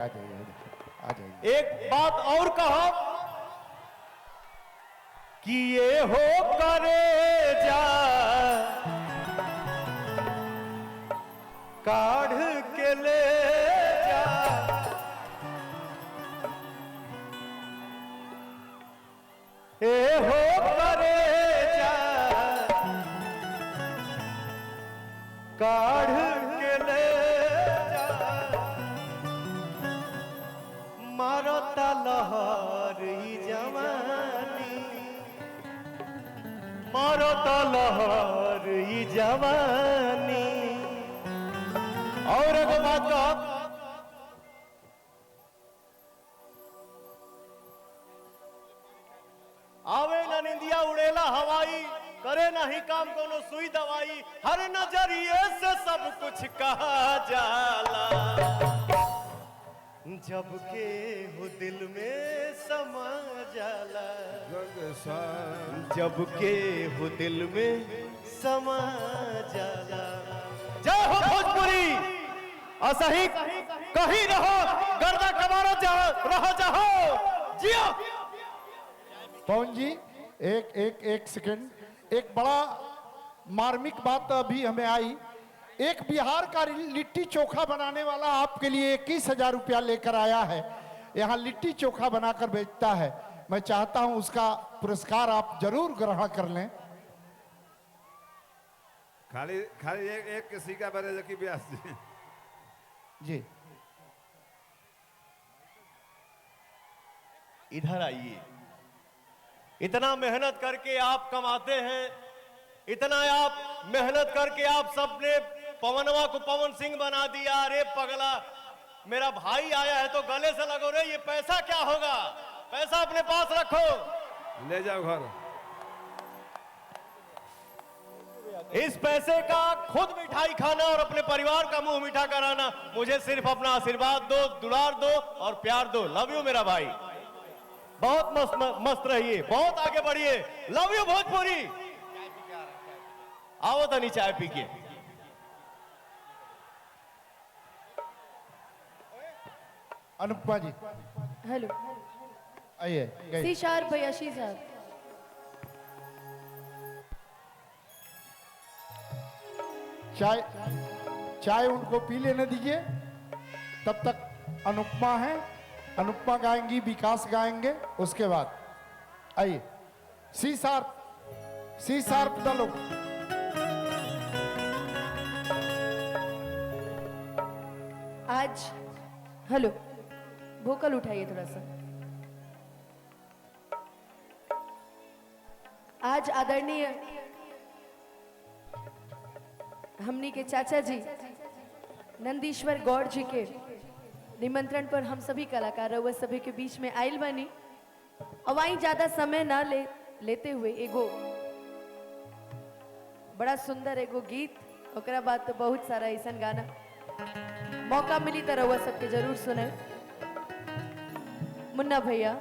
आ जाइए आ जाइए। एक बात और कहो कि ये हो करे जा काढ़ के ले जा, ये हो करे जा काढ़ के ले जा, मारता लहर ई जवानी, मारता लहर ई जवानी। और एगो बात कह, आवे ना निंदिया उड़ेला हवाई, करे ना ही काम कोनो सुई दवाई, हर नजरिए से सब कुछ कहा जाला, जब के हो दिल में समा जाला, जब के हो दिल में समा जाला। जय हो भोजपुरी, असही कहीं रहो, गर्दा कबारो रहो जहो जियो। पवन जी एक सेकंड, एक बड़ा मार्मिक बात अभी हमें आई। एक बिहार का लिट्टी चोखा बनाने वाला आपके लिए 21,000 रुपया लेकर आया है, यहाँ लिट्टी चोखा बनाकर बेचता है। मैं चाहता हूं उसका पुरस्कार आप जरूर ग्रहण कर लें। खाली खाली एक किसी का बरे जकी व्यास जी जी इधर आइए। इतना मेहनत करके आप कमाते हैं, इतना आप मेहनत करके आप सबने पवनवा को पवन सिंह बना दिया। अरे पगला, मेरा भाई आया है तो गले से लगो रे, ये पैसा क्या होगा? पैसा अपने पास रखो, ले जाओ घर। इस पैसे का खुद मिठाई खाना और अपने परिवार का मुंह मीठा कराना। मुझे सिर्फ अपना आशीर्वाद दो, दुलार दो और प्यार दो। लव यू मेरा भाई, बहुत मस्त रहिए, बहुत आगे बढ़िए। Love you Bhojpuri. आओ तनी चाय पी के। अनुपमा जी हेलो, आइए। सी शार्प भैया, शी साहब। चाय चाय उनको पी लेने दीजिए, तब तक अनुपमा है, अनुपमा गाएंगी, विकास गाएंगे, उसके बाद आइए। सी शार्प दलो। आज हेलो, वोकल उठाइए थोड़ा सा। आज आदरणीय हमनी के चाचा जी नंदीश्वर गौड़ जी के निमंत्रण पर हम सभी कलाकार रउआ सभी के बीच में आइल बनी। अब वहीं ज्यादा समय ना लेते हुए एगो बड़ा सुंदर एगो गीत, ओकरा बाद तो बहुत सारा ऐसा गाना मौका मिली तो रउआ सबके जरूर सुने। मुन्ना भैया